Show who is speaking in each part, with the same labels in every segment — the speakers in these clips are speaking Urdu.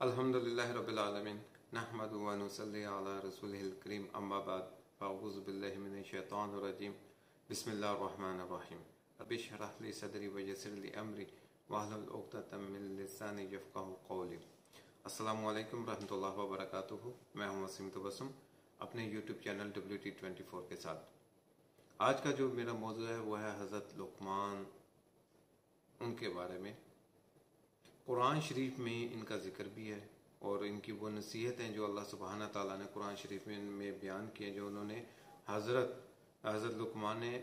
Speaker 1: الحمدللہ رب العالمین نحمد و نصلی علی رسولہ الکریم اما بعد فاعوذ باللہ من الشیطان الرجیم بسم اللہ الرحمن الرحیم رب اشرح لی صدری ویسر لی امری واحلل عقدۃ من لسانی یفقہوا قولی۔ السلام علیکم رحمۃ اللہ وبرکاتہ۔ میں ہوں وسیم تبسم اپنے یوٹیوب چینل WT24 کے ساتھ۔ آج کا جو میرا موضوع ہے وہ ہے حضرت لقمان، ان کے بارے میں۔ قرآن شریف میں ان کا ذکر بھی ہے اور ان کی وہ نصیحتیں جو اللہ سبحانہ تعالیٰ نے قرآن شریف میں بیان کی ہیں، جو انہوں نے حضرت لقمان نے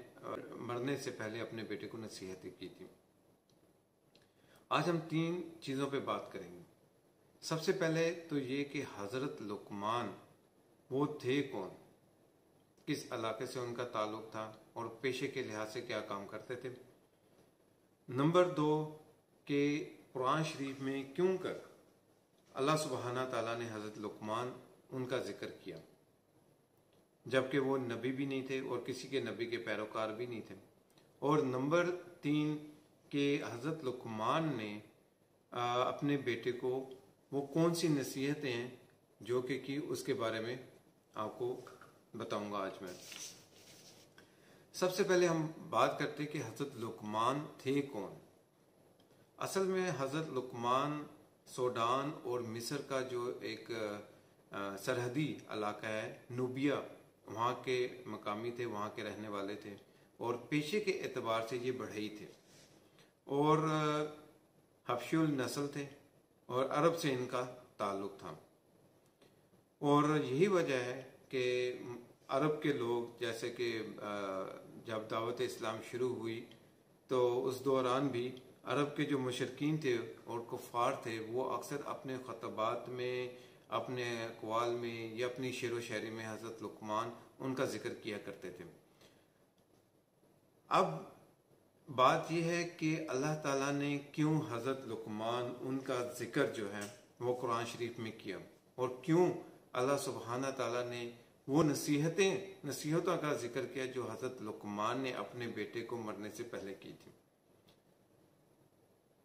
Speaker 1: مرنے سے پہلے اپنے بیٹے کو نصیحتیں کی تھی۔ آج ہم 3 چیزوں پہ بات کریں گے۔ سب سے پہلے تو یہ کہ حضرت لقمان وہ تھے کون، کس علاقے سے ان کا تعلق تھا اور پیشے کے لحاظ سے کیا کام کرتے تھے۔ نمبر 2 کہ قرآن شریف میں کیوں کر اللہ سبحانہ تعالیٰ نے حضرت لقمان ان کا ذکر کیا، جبکہ وہ نبی بھی نہیں تھے اور کسی کے نبی کے پیروکار بھی نہیں تھے۔ اور نمبر 3 کہ حضرت لقمان نے اپنے بیٹے کو وہ کون سی نصیحتیں ہیں جو کہ کی، اس کے بارے میں آپ کو بتاؤں گا آج میں۔ سب سے پہلے ہم بات کرتے کہ حضرت لقمان تھے کون۔ اصل میں حضرت لقمان سوڈان اور مصر کا جو ایک سرحدی علاقہ ہے، نوبیا، وہاں کے مقامی تھے، وہاں کے رہنے والے تھے اور پیشے کے اعتبار سے یہ بڑھئی تھے اور حبشی النسل تھے اور عرب سے ان کا تعلق تھا۔ اور یہی وجہ ہے کہ عرب کے لوگ، جیسے کہ جب دعوت اسلام شروع ہوئی تو اس دوران بھی عرب کے جو مشرکین تھے اور کفار تھے، وہ اکثر اپنے خطبات میں، اپنے اقوال میں یا اپنی شعر و شاعری میں حضرت لقمان ان کا ذکر کیا کرتے تھے۔ اب بات یہ ہے کہ اللہ تعالیٰ نے کیوں حضرت لقمان ان کا ذکر جو ہے وہ قرآن شریف میں کیا، اور کیوں اللہ سبحانہ تعالیٰ نے وہ نصیحتوں کا ذکر کیا جو حضرت لقمان نے اپنے بیٹے کو مرنے سے پہلے کی تھی۔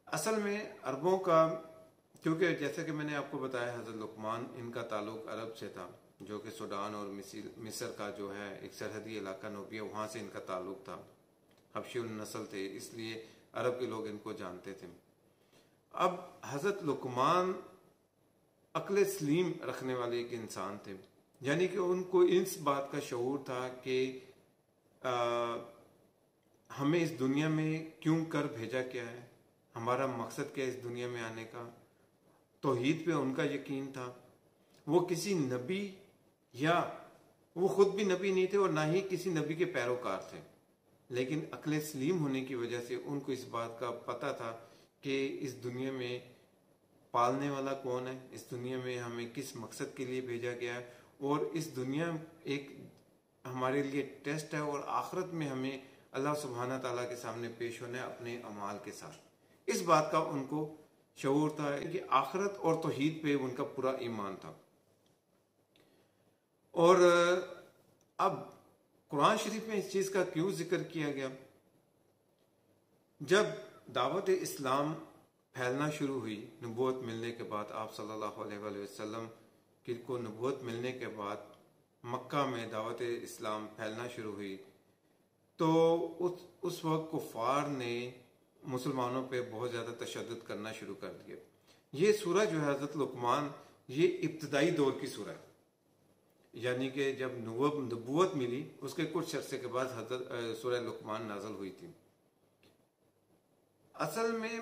Speaker 1: اصل میں عربوں کا، کیونکہ جیسا کہ میں نے آپ کو بتایا حضرت لقمان ان کا تعلق عرب سے تھا، جو کہ سوڈان اور مصر کا جو ہے ایک سرحدی علاقہ نوبیا، وہاں سے ان کا تعلق تھا، حبشی النسل تھے، اس لیے عرب کے لوگ ان کو جانتے تھے۔ اب حضرت لقمان عقل سلیم رکھنے والے ایک انسان تھے، یعنی کہ ان کو اس بات کا شعور تھا کہ ہمیں اس دنیا میں کیوں کر بھیجا کیا ہے، ہمارا مقصد کیا ہے اس دنیا میں آنے کا۔ توحید پہ ان کا یقین تھا۔ وہ کسی نبی، یا وہ خود بھی نبی نہیں تھے اور نہ ہی کسی نبی کے پیروکار تھے، لیکن عقل سلیم ہونے کی وجہ سے ان کو اس بات کا پتہ تھا کہ اس دنیا میں پالنے والا کون ہے، اس دنیا میں ہمیں کس مقصد کے لیے بھیجا گیا ہے، اور اس دنیا ایک ہمارے لیے ٹیسٹ ہے، اور آخرت میں ہمیں اللہ سبحانہ تعالیٰ کے سامنے پیش ہونا ہے اپنے اعمال کے ساتھ۔ اس بات کا ان کو شعور تھا کہ آخرت اور توحید پہ ان کا پورا ایمان تھا۔ اور اب قرآن شریف میں اس چیز کا کیوں ذکر کیا گیا؟ جب دعوت اسلام پھیلنا شروع ہوئی، نبوت ملنے کے بعد، آپ صلی اللہ علیہ وآلہ وسلم کو نبوت ملنے کے بعد مکہ میں دعوت اسلام پھیلنا شروع ہوئی، تو اس وقت کفار نے مسلمانوں پہ بہت زیادہ تشدد کرنا شروع کر دیا۔ یہ سورہ جو ہے حضرت لقمان، یہ ابتدائی دور کی سورہ ہے، یعنی کہ جب نبوت ملی اس کے کچھ عرصے کے بعد حضرت سورہ لقمان نازل ہوئی تھی۔ اصل میں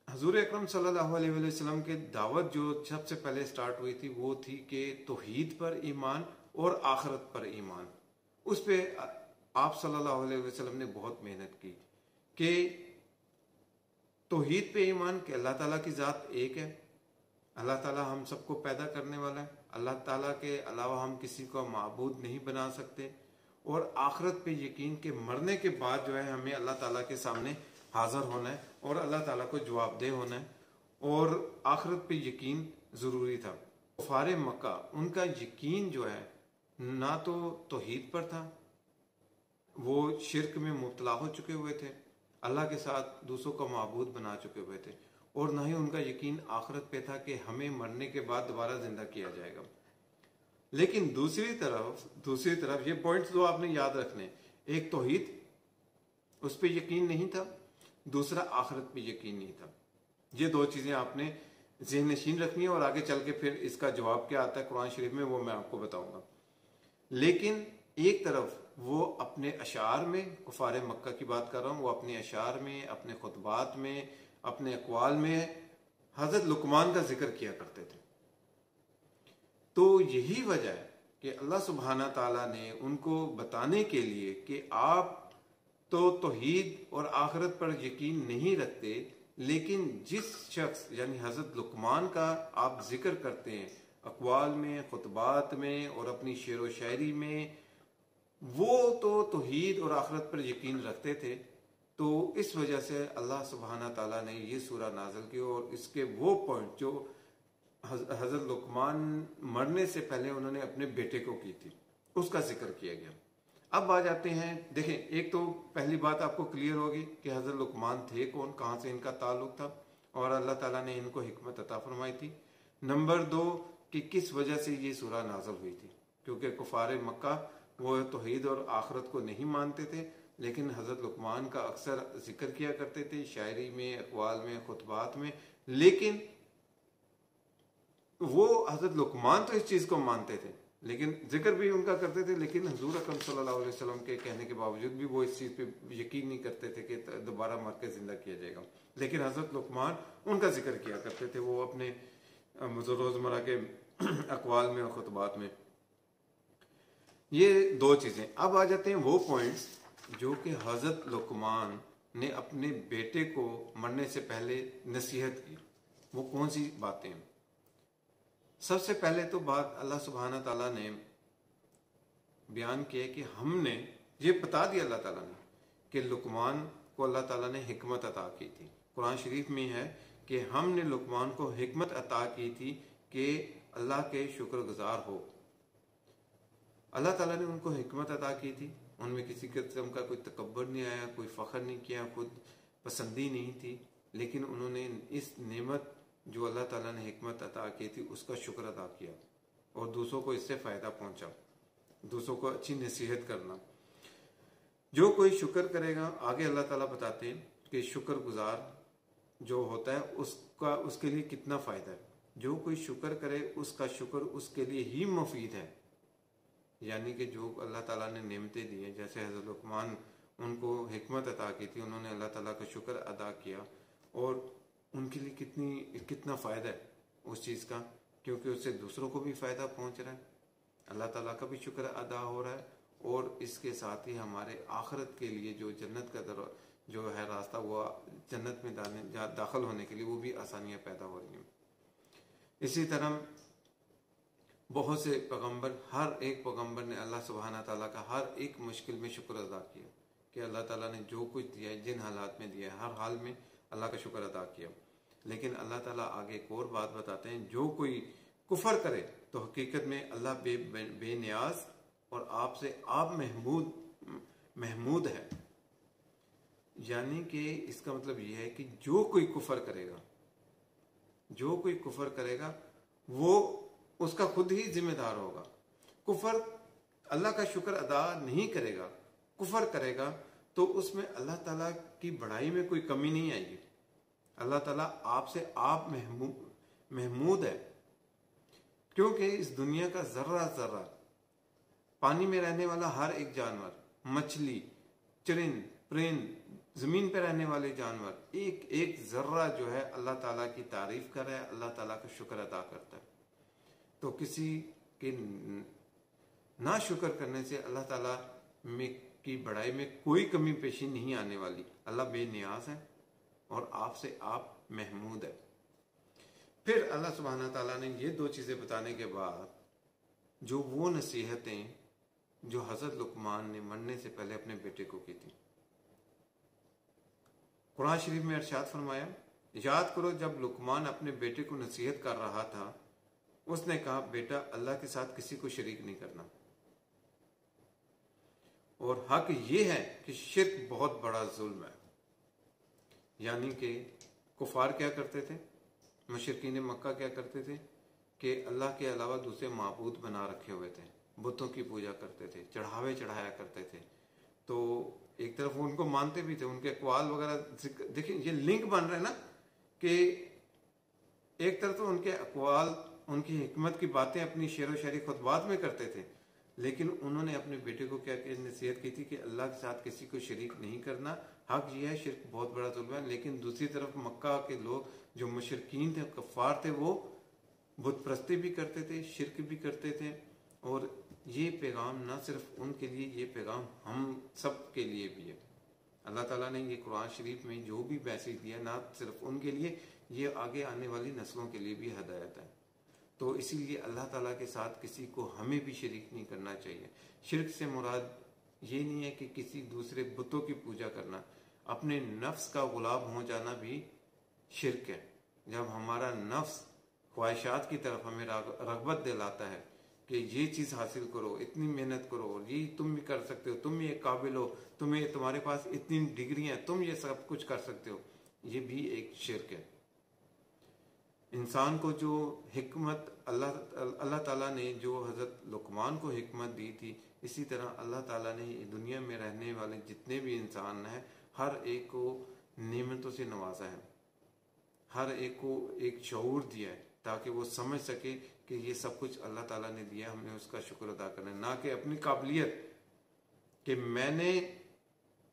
Speaker 1: حضور اکرم صلی اللہ علیہ وسلم کے دعوت جو سب سے پہلے سٹارٹ ہوئی تھی وہ تھی کہ توحید پر ایمان اور آخرت پر ایمان۔ اس پہ آپ صلی اللہ علیہ وسلم نے بہت محنت کی کہ توحید پہ ایمان، کہ اللہ تعالیٰ کی ذات ایک ہے، اللہ تعالیٰ ہم سب کو پیدا کرنے والا ہے، اللہ تعالیٰ کے علاوہ ہم کسی کو معبود نہیں بنا سکتے، اور آخرت پہ یقین کہ مرنے کے بعد جو ہے ہمیں اللہ تعالیٰ کے سامنے حاضر ہونا ہے اور اللہ تعالیٰ کو جواب دہ ہونا ہے، اور آخرت پہ یقین ضروری تھا۔ کفار مکہ، ان کا یقین جو ہے نہ تو توحید پر تھا، وہ شرک میں مبتلا ہو چکے ہوئے تھے، اللہ کے ساتھ دوسروں کو معبود بنا چکے ہوئے تھے، اور نہ ہی ان کا یقین آخرت پہ تھا کہ ہمیں مرنے کے بعد دوبارہ زندہ کیا جائے گا۔ لیکن دوسری طرف یہ پوائنٹس دو آپ نے یاد رکھنے، ایک توحید اس پہ یقین نہیں تھا، دوسرا آخرت پہ یقین نہیں تھا۔ یہ دو چیزیں آپ نے ذہن نشین رکھنی ہے، اور آگے چل کے پھر اس کا جواب کیا آتا ہے قرآن شریف میں وہ میں آپ کو بتاؤں گا۔ لیکن ایک طرف وہ اپنے اشعار میں، کفار مکہ کی بات کر رہا ہوں، وہ اپنے اشعار میں، اپنے خطبات میں، اپنے اقوال میں حضرت لقمان کا ذکر کیا کرتے تھے۔ تو یہی وجہ ہے کہ اللہ سبحانہ تعالیٰ نے ان کو بتانے کے لیے کہ آپ تو توحید اور آخرت پر یقین نہیں رکھتے، لیکن جس شخص یعنی حضرت لقمان کا آپ ذکر کرتے ہیں اقوال میں، خطبات میں اور اپنی شعر و شاعری میں، وہ تو توحید اور آخرت پر یقین رکھتے تھے۔ تو اس وجہ سے اللہ سبحانہ تعالیٰ نے یہ سورہ نازل کی، اور اس کے وہ پوائنٹ جو حضرت لقمان مرنے سے پہلے انہوں نے اپنے بیٹے کو کی تھی، اس کا ذکر کیا گیا۔ اب آ جاتے ہیں، دیکھیں ایک تو پہلی بات آپ کو کلیئر ہوگی کہ حضرت لقمان تھے کون، کہاں سے ان کا تعلق تھا، اور اللہ تعالیٰ نے ان کو حکمت عطا فرمائی تھی۔ نمبر دو کہ کس وجہ سے یہ سورہ نازل ہوئی تھی، کیونکہ کفار مکہ وہ توحید اور آخرت کو نہیں مانتے تھے، لیکن حضرت لقمان کا اکثر ذکر کیا کرتے تھے شاعری میں، اقوال میں، خطبات میں، لیکن وہ حضرت لقمان تو اس چیز کو مانتے تھے، لیکن ذکر بھی ان کا کرتے تھے، لیکن حضور اکرم صلی اللہ علیہ وسلم کے کہنے کے باوجود بھی وہ اس چیز پہ یقین نہیں کرتے تھے کہ دوبارہ مر کے زندہ کیا جائے گا۔ لیکن حضرت لقمان ان کا ذکر کیا کرتے تھے، وہ اپنے روزمرہ کے اقوال میں اور خطبات میں۔ یہ دو چیزیں۔ اب آ جاتے ہیں وہ پوائنٹس جو کہ حضرت لقمان نے اپنے بیٹے کو مرنے سے پہلے نصیحت کی، وہ کون سی باتیں ہیں؟ سب سے پہلے تو بات اللہ سبحانہ تعالیٰ نے بیان کیا کہ ہم نے یہ بتا دیا اللہ تعالیٰ نے کہ لقمان کو اللہ تعالیٰ نے حکمت عطا کی تھی۔ قرآن شریف میں ہے کہ ہم نے لقمان کو حکمت عطا کی تھی کہ اللہ کے شکر گزار ہو۔ اللہ تعالیٰ نے ان کو حکمت عطا کی تھی، ان میں کسی قسم کا کوئی تکبر نہیں آیا، کوئی فخر نہیں کیا، خود پسندی نہیں تھی، لیکن انہوں نے اس نعمت جو اللہ تعالیٰ نے حکمت عطا کی تھی اس کا شکر ادا کیا، اور دوسروں کو اس سے فائدہ پہنچا، دوسروں کو اچھی نصیحت کرنا۔ جو کوئی شکر کرے گا، آگے اللہ تعالیٰ بتاتے ہیں کہ شکر گزار جو ہوتا ہے اس کے لیے کتنا فائدہ ہے۔ جو کوئی شکر کرے اس کا شکر اس کے لیے ہی مفید ہے، یعنی کہ جو اللہ تعالیٰ نے نعمتیں دی ہیں، جیسے حضرت لقمان ان کو حکمت عطا کی تھی، انہوں نے اللہ تعالیٰ کا شکر ادا کیا، اور ان کے لیے کتنا فائدہ ہے اس چیز کا، کیونکہ اس سے دوسروں کو بھی فائدہ پہنچ رہا ہے، اللہ تعالیٰ کا بھی شکر ادا ہو رہا ہے، اور اس کے ساتھ ہی ہمارے آخرت کے لیے جو جنت کا جو ہے راستہ، وہ جنت میں داخل ہونے کے لیے وہ بھی آسانیاں پیدا ہو رہی ہیں۔ اسی طرح بہت سے پیغمبر، ہر ایک پیغمبر نے اللہ سبحانہ تعالیٰ کا ہر ایک مشکل میں شکر ادا کیا کہ اللہ تعالیٰ نے جو کچھ دیا ہے، جن حالات میں دیا ہے، ہر حال میں اللہ کا شکر ادا کیا۔ لیکن اللہ تعالیٰ آگے ایک اور بات بتاتے ہیں، جو کوئی کفر کرے تو حقیقت میں اللہ بے نیاز اور آپ سے آپ محمود ہے، یعنی کہ اس کا مطلب یہ ہے کہ جو کوئی کفر کرے گا وہ اس کا خود ہی ذمہ دار ہوگا۔ کفر اللہ کا شکر ادا نہیں کرے گا، کفر کرے گا تو اس میں اللہ تعالیٰ کی بڑائی میں کوئی کمی نہیں آئے گی۔ اللہ تعالیٰ آپ سے آپ محمود ہے، کیونکہ اس دنیا کا ذرہ ذرہ، پانی میں رہنے والا ہر ایک جانور، مچھلی، چرند پرند، زمین پہ رہنے والے جانور، ایک ایک ذرہ جو ہے اللہ تعالیٰ کی تعریف کر رہا ہے، اللہ تعالیٰ کا شکر ادا کرتا ہے۔ تو کسی کے نہ شکر کرنے سے اللہ تعالیٰ کی بڑائی میں کوئی کمی پیشی نہیں آنے والی۔ اللہ بے نیاز ہے اور آپ سے آپ محمود ہے۔ پھر اللہ سبحانہ تعالیٰ نے یہ دو چیزیں بتانے کے بعد جو وہ نصیحتیں جو حضرت لقمان نے مرنے سے پہلے اپنے بیٹے کو کی تھی، قرآن شریف میں ارشاد فرمایا، یاد کرو جب لقمان اپنے بیٹے کو نصیحت کر رہا تھا، اس نے کہا بیٹا اللہ کے ساتھ کسی کو شریک نہیں کرنا، اور حق یہ ہے کہ شرک بہت بڑا ظلم ہے، یعنی کہ کفار کیا کرتے تھے، مشرکین مکہ کیا کرتے تھے کہ اللہ کے علاوہ دوسرے معبود بنا رکھے ہوئے تھے، بتوں کی پوجا کرتے تھے، چڑھاوے چڑھایا کرتے تھے. تو ایک طرف وہ ان کو مانتے بھی تھے، ان کے اقوال وغیرہ دیکھیں یہ لنک بن رہا ہے نا کہ ایک طرف تو ان کے اقوال، ان کی حکمت کی باتیں اپنی شعر و شاعری خطبات میں کرتے تھے، لیکن انہوں نے اپنے بیٹے کو کیا کہ نصیحت کی تھی کہ اللہ کے ساتھ کسی کو شریک نہیں کرنا. حق یہ ہے، شرک بہت بڑا ظلم ہے، لیکن دوسری طرف مکہ کے لوگ جو مشرکین تھے، کفار تھے، وہ بت پرستی بھی کرتے تھے، شرک بھی کرتے تھے. اور یہ پیغام نہ صرف ان کے لیے، یہ پیغام ہم سب کے لیے بھی ہے. اللہ تعالیٰ نے یہ قرآن شریف میں جو بھی میسیج دیا نہ صرف ان کے لیے، یہ آگے آنے والی نسلوں کے لیے بھی ہدایت ہے. تو اسی لیے اللہ تعالیٰ کے ساتھ کسی کو ہمیں بھی شریک نہیں کرنا چاہیے. شرک سے مراد یہ نہیں ہے کہ کسی دوسرے بتوں کی پوجا کرنا، اپنے نفس کا غلام ہو جانا بھی شرک ہے. جب ہمارا نفس خواہشات کی طرف ہمیں رغبت دلاتا ہے کہ یہ چیز حاصل کرو، اتنی محنت کرو، اور یہ تم بھی کر سکتے ہو، تم یہ قابل ہو، تمہارے پاس اتنی ڈگریاں ہیں، تم یہ سب کچھ کر سکتے ہو، یہ بھی ایک شرک ہے. انسان کو جو حکمت اللہ تعالیٰ نے جو حضرت لقمان کو حکمت دی تھی، اسی طرح اللہ تعالیٰ نے دنیا میں رہنے والے جتنے بھی انسان ہیں، ہر ایک کو نعمتوں سے نوازا ہے، ہر ایک کو ایک شعور دیا ہے تاکہ وہ سمجھ سکے کہ یہ سب کچھ اللہ تعالیٰ نے دیا، ہمیں اس کا شکر ادا کرنا ہے، نہ کہ اپنی قابلیت کہ میں نے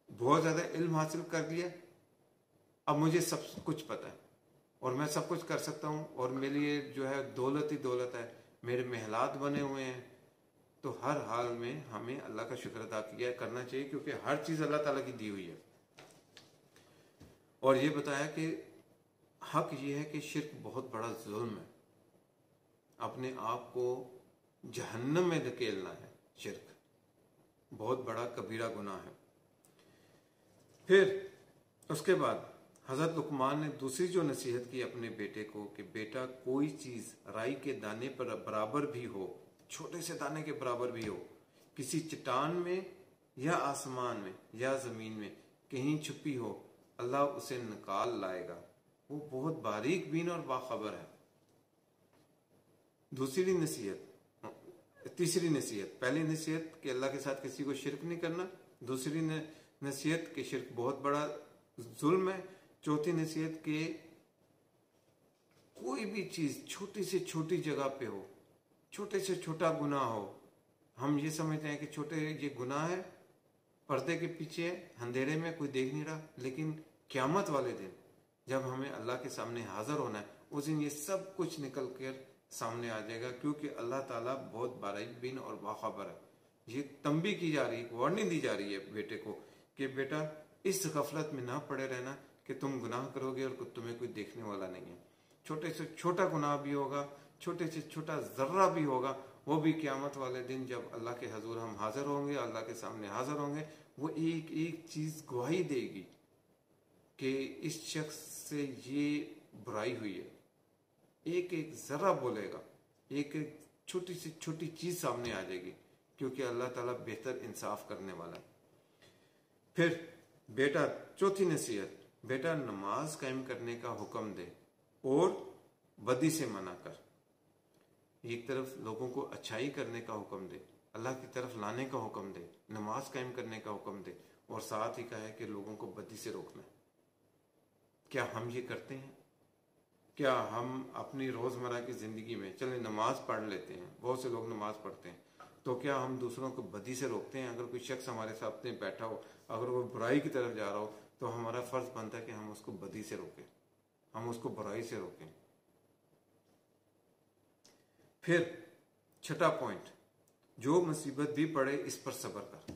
Speaker 1: بہت زیادہ علم حاصل کر لیا، اب مجھے سب کچھ پتہ ہے اور میں سب کچھ کر سکتا ہوں، اور میرے لیے جو ہے دولت ہی دولت ہے، میرے محلات بنے ہوئے ہیں. تو ہر حال میں ہمیں اللہ کا شکر ادا کرنا چاہیے، کیونکہ ہر چیز اللہ تعالیٰ کی دی ہوئی ہے. اور یہ بتایا کہ حق یہ ہے کہ شرک بہت بڑا ظلم ہے، اپنے آپ کو جہنم میں دھکیلنا ہے. شرک بہت بڑا کبیرہ گناہ ہے. پھر اس کے بعد حضرت لقمان نے دوسری جو نصیحت کی اپنے بیٹے کو کہ بیٹا کوئی چیز رائی کے دانے پر برابر بھی ہو، چھوٹے سے دانے کے برابر بھی ہو، کسی چٹان میں یا آسمان میں یا زمین میں کہیں چھپی ہو، اللہ اسے نکال لائے گا، وہ بہت باریک بین اور باخبر ہے. تیسری نصیحت، پہلی نصیحت کہ اللہ کے ساتھ کسی کو شرک نہیں کرنا، دوسری نصیحت کہ شرک بہت بڑا ظلم ہے، چوتھی نصیحت کہ کوئی بھی چیز چھوٹی سے چھوٹی جگہ پہ ہو، چھوٹے سے چھوٹا گناہ ہو، ہم یہ سمجھتے ہیں کہ چھوٹے یہ گناہ ہے، پردے کے پیچھے اندھیرے میں کوئی دیکھ نہیں رہا، لیکن قیامت والے دن جب ہمیں اللہ کے سامنے حاضر ہونا ہے، اس دن یہ سب کچھ نکل کر سامنے آ جائے گا، کیونکہ اللہ تعالیٰ بہت باریک بین اور باخبر ہے. یہ تنبیہ کی جا رہی ہے، وارننگ دی جا رہی ہے بیٹے کو کہ بیٹا اس غفلت میں نہ پڑے رہنا کہ تم گناہ کرو گے اور تمہیں کوئی دیکھنے والا نہیں ہے. چھوٹے سے چھوٹا گناہ بھی ہوگا، چھوٹے سے چھوٹا ذرہ بھی ہوگا، وہ بھی قیامت والے دن جب اللہ کے حضور ہم حاضر ہوں گے، اللہ کے سامنے حاضر ہوں گے، وہ ایک ایک چیز گواہی دے گی کہ اس شخص سے یہ برائی ہوئی ہے. ایک ایک ذرہ بولے گا، ایک ایک چھوٹی سے چھوٹی چیز سامنے آ جائے گی، کیونکہ اللہ تعالیٰ بہتر انصاف کرنے والا ہے. پھر بیٹا چوتھی نصیحت، بیٹا نماز قائم کرنے کا حکم دے اور بدی سے منع کر. ایک طرف لوگوں کو اچھائی کرنے کا حکم دے، اللہ کی طرف لانے کا حکم دے، نماز قائم کرنے کا حکم دے، اور ساتھ ہی کہا ہے کہ لوگوں کو بدی سے روکنا. کیا ہم یہ کرتے ہیں؟ کیا ہم اپنی روزمرہ کی زندگی میں چلیں نماز پڑھ لیتے ہیں، بہت سے لوگ نماز پڑھتے ہیں، تو کیا ہم دوسروں کو بدی سے روکتے ہیں؟ اگر کوئی شخص ہمارے سامنے بیٹھا ہو، اگر وہ برائی کی طرف جا رہا ہو، تو ہمارا فرض بنتا ہے کہ ہم اس کو بدی سے روکیں، ہم اس کو برائی سے روکیں. پھر چھٹا پوائنٹ، جو مصیبت بھی پڑے اس پر صبر کر.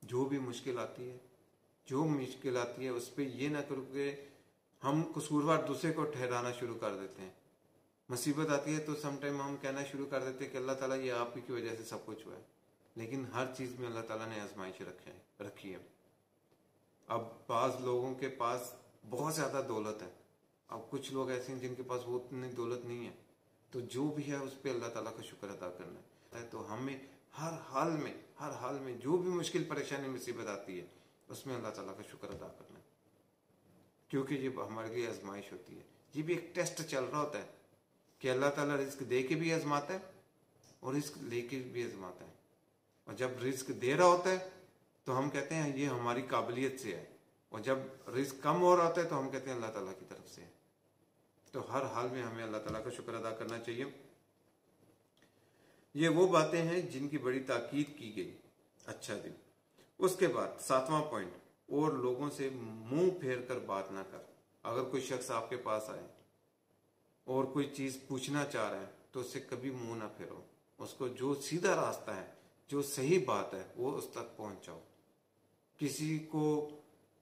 Speaker 1: جو بھی مشکل آتی ہے اس پہ یہ نہ کرو کہ ہم قصوروار دوسرے کو ٹھہرانا شروع کر دیتے ہیں. مصیبت آتی ہے تو سم ٹائم ہم کہنا شروع کر دیتے ہیں کہ اللہ تعالیٰ یہ آپ ہی کی وجہ سے سب کچھ ہوا ہے، لیکن ہر چیز میں اللہ تعالیٰ نے آزمائش رکھی ہے. اب بعض لوگوں کے پاس بہت زیادہ دولت ہے، اب کچھ لوگ ایسے ہیں جن کے پاس وہ اتنی دولت نہیں ہے، تو جو بھی ہے اس پہ اللہ تعالیٰ کا شکر ادا کرنا ہے. تو ہمیں ہر حال میں جو بھی مشکل پریشانی مصیبت آتی ہے اس میں اللہ تعالیٰ کا شکر ادا کرنا ہے. کیونکہ یہ ہمارے لیے آزمائش ہوتی ہے. یہ بھی ایک ٹیسٹ چل رہا ہوتا ہے کہ اللہ تعالیٰ رزق دے کے بھی آزماتا ہے اور رزق لے کے بھی آزماتا ہے. اور جب رزق دے رہا ہوتا ہے تو ہم کہتے ہیں یہ ہماری قابلیت سے ہے، اور جب رزق کم ہو رہا ہوتا ہے تو ہم کہتے ہیں اللہ تعالیٰ کی طرف سے ہے. تو ہر حال میں ہمیں اللہ تعالیٰ کا شکر ادا کرنا چاہیے. یہ وہ باتیں ہیں جن کی بڑی تاکید کی گئی. اچھا جی، اس کے بعد 7واں پوائنٹ، اور لوگوں سے منہ پھیر کر بات نہ کر. اگر کوئی شخص آپ کے پاس آئے اور کوئی چیز پوچھنا چاہ رہا ہے تو اس سے کبھی منہ نہ پھیرو. اس کو جو سیدھا راستہ ہے، جو صحیح بات ہے، وہ اس تک پہنچاؤ. کسی کو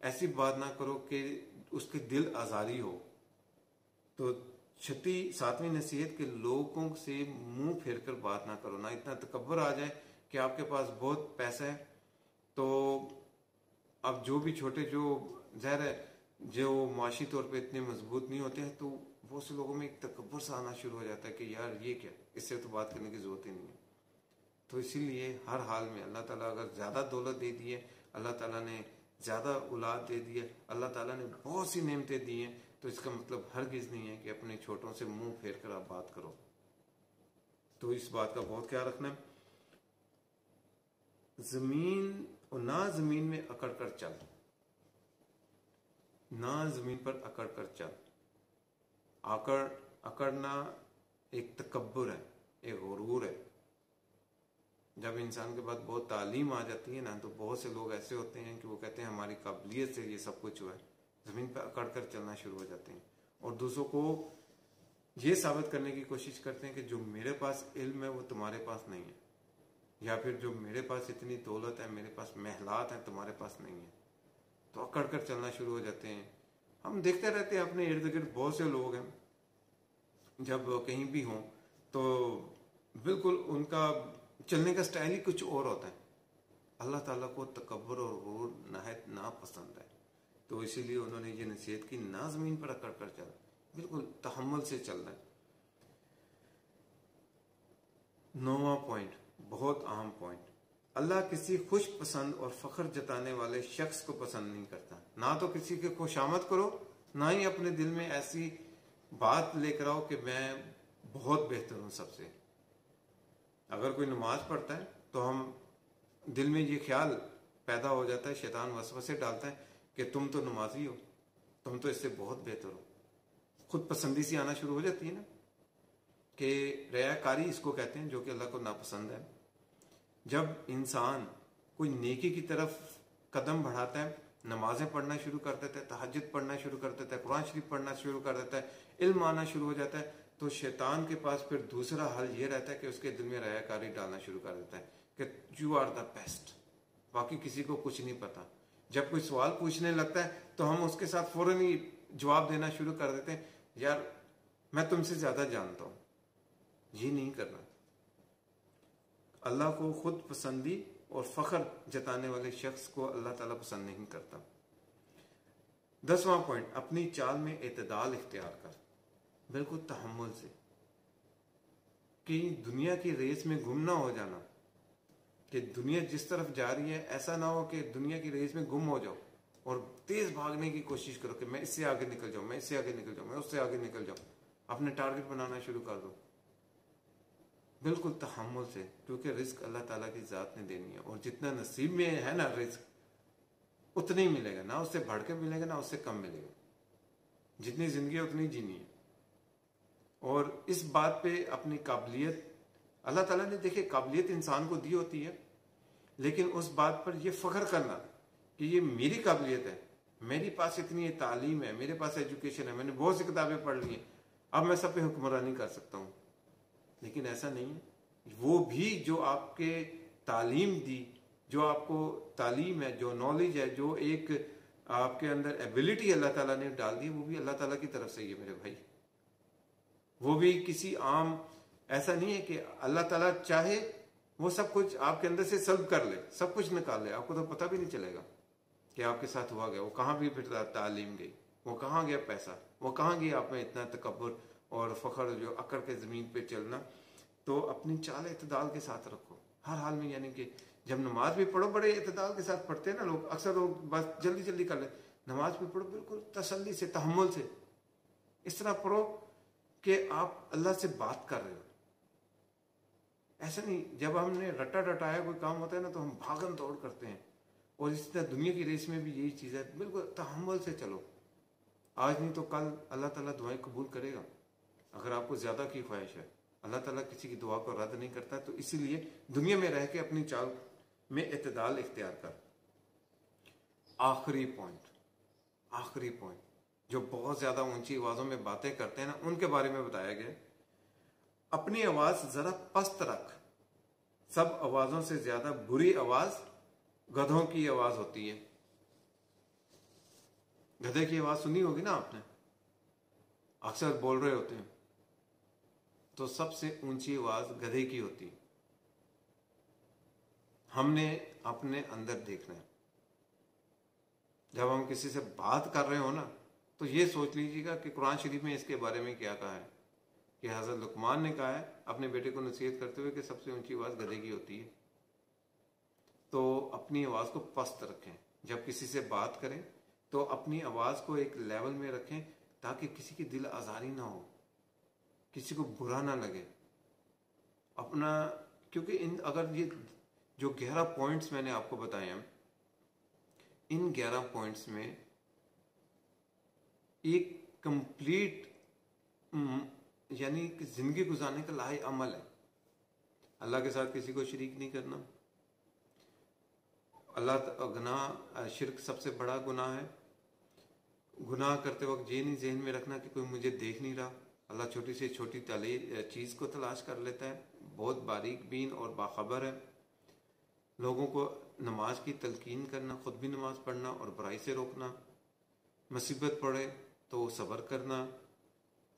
Speaker 1: ایسی بات نہ کرو کہ اس کے دل آزاری ہو. تو 7ویں نصیحت کہ لوگوں سے منہ پھیر کر بات نہ کرو. نہ اتنا تکبر آ جائے کہ آپ کے پاس بہت پیسہ ہے تو اب جو بھی چھوٹے، جو ظاہر ہے جو معاشی طور پہ اتنے مضبوط نہیں ہوتے ہیں، تو بہت سے لوگوں میں ایک تکبر سا آنا شروع ہو جاتا ہے کہ یار یہ کیا، اس سے تو بات کرنے کی ضرورت ہی نہیں ہے. تو اسی لیے ہر حال میں اللہ تعالیٰ اگر زیادہ دولت دے دی ہے، اللہ تعالیٰ نے زیادہ اولاد دے دی ہے، اللہ تعالیٰ نے بہت سی نعمتیں دی ہیں، تو اس کا مطلب ہرگز نہیں ہے کہ اپنے چھوٹوں سے منہ پھیر کر آپ بات کرو. تو اس بات کا بہت خیال رکھنا ہے. زمین میں اکڑ کر چل، نہ زمین پر اکڑ کر چل. اکڑنا ایک تکبر ہے، ایک غرور ہے. جب انسان کے پاس بہت تعلیم آ جاتی ہے نا، تو بہت سے لوگ ایسے ہوتے ہیں کہ وہ کہتے ہیں ہماری قابلیت سے یہ سب کچھ ہوا ہے. زمین پہ اکڑ کر چلنا شروع ہو جاتے ہیں اور دوسروں کو یہ ثابت کرنے کی کوشش کرتے ہیں کہ جو میرے پاس علم ہے وہ تمہارے پاس نہیں ہے، یا پھر جو میرے پاس اتنی دولت ہے، میرے پاس محلات ہیں، تمہارے پاس نہیں ہے. تو اکڑ کر چلنا شروع ہو جاتے ہیں. ہم دیکھتے رہتے ہیں اپنے ارد گرد بہت سے لوگ ہیں، جب کہیں بھی ہوں تو بالکل ان کا چلنے کا سٹائل ہی کچھ اور ہوتا ہے. اللہ تعالیٰ کو تکبر اور غرور نہایت ناپسند ہے. تو اسی لیے انہوں نے یہ نصیحت کی، نہ زمین پر اکڑ کر چل، بالکل تحمل سے چلنا ہے. 9واں پوائنٹ، بہت اہم پوائنٹ، اللہ کسی خوش پسند اور فخر جتانے والے شخص کو پسند نہیں کرتا. نہ تو کسی کے خوشامد کرو، نہ ہی اپنے دل میں ایسی بات لے کر آؤ کہ میں بہت بہتر ہوں سب سے. اگر کوئی نماز پڑھتا ہے تو ہم دل میں یہ خیال پیدا ہو جاتا ہے، شیطان وسوسے ڈالتا ہے کہ تم تو نمازی ہو، تم تو اس سے بہت بہتر ہو. خود پسندی سی آنا شروع ہو جاتی ہے نا، کہ ریاکاری اس کو کہتے ہیں، جو کہ اللہ کو ناپسند ہے. جب انسان کوئی نیکی کی طرف قدم بڑھاتا ہے، نمازیں پڑھنا شروع کر دیتا ہے، تہجد پڑھنا شروع کر دیتا ہے، قرآن شریف پڑھنا شروع کر دیتا ہے، علم آنا شروع ہو جاتا ہے، تو شیطان کے پاس پھر دوسرا حل یہ رہتا ہے کہ اس کے دل میں ریاکاری ڈالنا شروع کر دیتا ہے کہ یو آر دا بیسٹ، باقی کسی کو کچھ نہیں پتا. جب کوئی سوال پوچھنے لگتا ہے تو ہم اس کے ساتھ فوراً ہی جواب دینا شروع کر دیتے ہیں، یار میں تم سے زیادہ جانتا ہوں. یہ نہیں کرنا. اللہ کو خود پسندی اور فخر جتانے والے شخص کو اللہ تعالیٰ پسند نہیں کرتا. 10واں پوائنٹ، اپنی چال میں اعتدال اختیار کر، بالکل تحمل سے. کہ دنیا کی ریس میں گم نہ ہو جانا، کہ دنیا جس طرف جا رہی ہے ایسا نہ ہو کہ دنیا کی ریس میں گم ہو جاؤ اور تیز بھاگنے کی کوشش کرو کہ میں اس سے آگے نکل جاؤں، میں اس سے آگے نکل جاؤں، میں اس سے آگے نکل جاؤں. اپنے ٹارگٹ بنانا شروع کر دو بالکل تحمل سے، کیونکہ رزق اللہ تعالیٰ کی ذات نے دینی ہے، اور جتنا نصیب میں ہے نا رزق اتنا ہی ملے گا، نہ اس سے بڑھ کے ملے گا نہ اس سے کم ملے گا. جتنی زندگی ہے اتنی جینی ہے. اور اس بات پہ اپنی قابلیت، اللہ تعالیٰ نے دیکھے قابلیت انسان کو دی ہوتی ہے، لیکن اس بات پر یہ فخر کرنا کہ یہ میری قابلیت ہے، میری پاس اتنی تعلیم ہے، میرے پاس ایجوکیشن ہے، میں نے بہت سی کتابیں پڑھ لی ہیں، اب میں سب پہ حکمرانی کر سکتا ہوں. لیکن ایسا نہیں ہے. وہ بھی جو آپ کے تعلیم دی، جو آپ کو تعلیم ہے، جو نالج ہے، جو ایک آپ کے اندر ایبلٹی اللہ تعالیٰ نے ڈال دی، وہ بھی اللہ تعالیٰ کی طرف سے ہی ہے میرے بھائی. وہ بھی کسی عام، ایسا نہیں ہے کہ اللہ تعالیٰ چاہے وہ سب کچھ آپ کے اندر سے سلب کر لے، سب کچھ نکال لے، آپ کو تو پتہ بھی نہیں چلے گا کہ آپ کے ساتھ ہوا گیا. وہ کہاں بھی پھر تعلیم گئی، وہ کہاں گیا پیسہ، وہ کہاں گیا آپ میں اتنا تکبر اور فخر، جو اکڑ کے زمین پہ چلنا. تو اپنی چال اعتدال کے ساتھ رکھو ہر حال میں. یعنی کہ جب نماز بھی پڑھو، بڑے اعتدال کے ساتھ پڑھتے ہیں نا لوگ، اکثر لوگ بس جلدی جلدی کر لیں، نماز بھی پڑھو بالکل تسلی سے، تحمل سے، اس طرح پڑھو کہ آپ اللہ سے بات کر رہے ہو. ایسا نہیں جب ہم نے رٹا رٹایا کوئی کام ہوتا ہے نا تو ہم بھاگم دوڑ کرتے ہیں. اور اس طرح دنیا کی ریس میں بھی یہی چیز ہے، بالکل تحمل سے چلو. آج نہیں تو کل اللہ تعالیٰ دعائیں قبول کرے گا. اگر آپ کو زیادہ کی خواہش ہے، اللہ تعالیٰ کسی کی دعا کو رد نہیں کرتا، تو اسی لیے دنیا میں رہ کے اپنی چال میں اعتدال اختیار کر. آخری پوائنٹ جو بہت زیادہ اونچی آوازوں میں باتیں کرتے ہیں نا، ان کے بارے میں بتایا گیا. اپنی آواز ذرا پست رکھ. سب آوازوں سے زیادہ بری آواز گدھوں کی آواز ہوتی ہے. گدھے کی آواز سنی ہوگی نا آپ نے، اکثر بول رہے ہوتے ہیں، تو سب سے اونچی آواز گدھے کی ہوتی ہے. ہم نے اپنے اندر دیکھنا ہے. جب ہم کسی سے بات کر رہے ہو نا تو یہ سوچ لیجیے گا کہ قرآن شریف میں اس کے بارے میں کیا کہا ہے. کہ حضرت لقمان نے کہا ہے اپنے بیٹے کو نصیحت کرتے ہوئے کہ سب سے اونچی آواز گدھے کی ہوتی ہے. تو اپنی آواز کو پست رکھیں. جب کسی سے بات کریں تو اپنی آواز کو ایک لیول میں رکھیں تاکہ کسی کی دل آزاری نہ ہو، کسی کو برا نہ لگے. کیونکہ اگر یہ جو 11 پوائنٹس میں نے آپ کو بتائے ہیں، ان 11 پوائنٹس میں ایک کمپلیٹ یعنی کہ زندگی گزارنے کا لاہے عمل ہے. اللہ کے ساتھ کسی کو شریک نہیں کرنا. گناہ شرک سب سے بڑا گناہ ہے. گناہ کرتے وقت یہ نہیں ذہن میں رکھنا کہ کوئی مجھے دیکھ نہیں رہا. اللہ چھوٹی سے چھوٹی چیز کو تلاش کر لیتا ہے، بہت باریک بین اور باخبر ہے. لوگوں کو نماز کی تلقین کرنا، خود بھی نماز پڑھنا اور برائی سے روکنا. مصیبت پڑے تو صبر کرنا.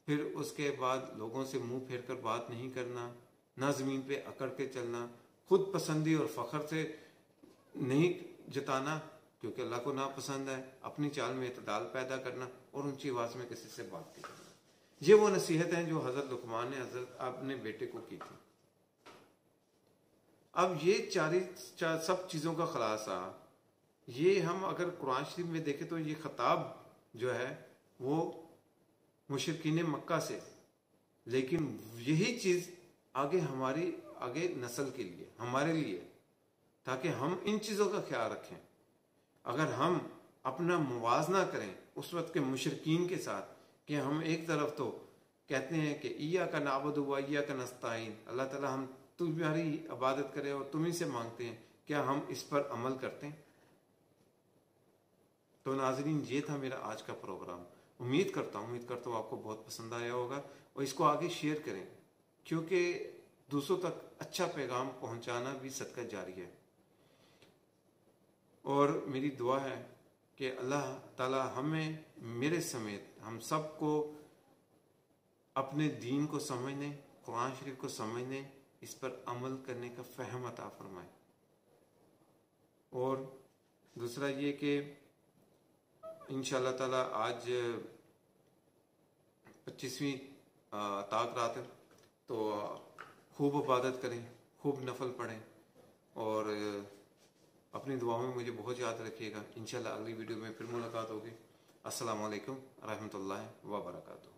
Speaker 1: پھر اس کے بعد لوگوں سے منہ پھیر کر بات نہیں کرنا، نہ زمین پہ اکڑ کے چلنا. خود پسندی اور فخر سے نہیں جتانا کیونکہ اللہ کو ناپسند ہے. اپنی چال میں اعتدال پیدا کرنا اور اونچی آواز میں کسی سے بات نہیں کرنا. یہ وہ نصیحت ہیں جو حضرت لقمان نے حضرت اپنے بیٹے کو کی تھی. اب یہ سب چیزوں کا خلاصہ یہ ہم اگر قرآن شریف میں دیکھیں تو یہ خطاب جو ہے وہ مشرکین مکہ سے، لیکن یہی چیز آگے نسل کے لیے، ہمارے لیے، تاکہ ہم ان چیزوں کا خیال رکھیں. اگر ہم اپنا موازنہ کریں اس وقت کے مشرکین کے ساتھ کہ ہم ایک طرف تو کہتے ہیں کہ ایاک نعبد و ایاک نستعین، اللہ تعالیٰ ہم تمہاری عبادت کریں اور تم ہی سے مانگتے ہیں، کیا ہم اس پر عمل کرتے ہیں؟ تو ناظرین یہ تھا میرا آج کا پروگرام. امید کرتا ہوں آپ کو بہت پسند آیا ہوگا اور اس کو آگے شیئر کریں کیونکہ دوسروں تک اچھا پیغام پہنچانا بھی صدقہ جاری ہے. اور میری دعا ہے کہ اللہ تعالی ہمیں میرے سمیت ہم سب کو اپنے دین کو سمجھنے، قرآن شریف کو سمجھنے، اس پر عمل کرنے کا فہم عطا فرمائے. اور دوسرا یہ کہ انشاءاللہ تعالی آج 25ویں طاق رات ہے تو خوب عبادت کریں، خوب نفل پڑھیں اور اپنی دعاؤں میں مجھے بہت یاد رکھیے گا. انشاءاللہ اگلی ویڈیو میں پھر ملاقات ہوگی. السلام علیکم رحمۃ اللہ وبرکاتہ.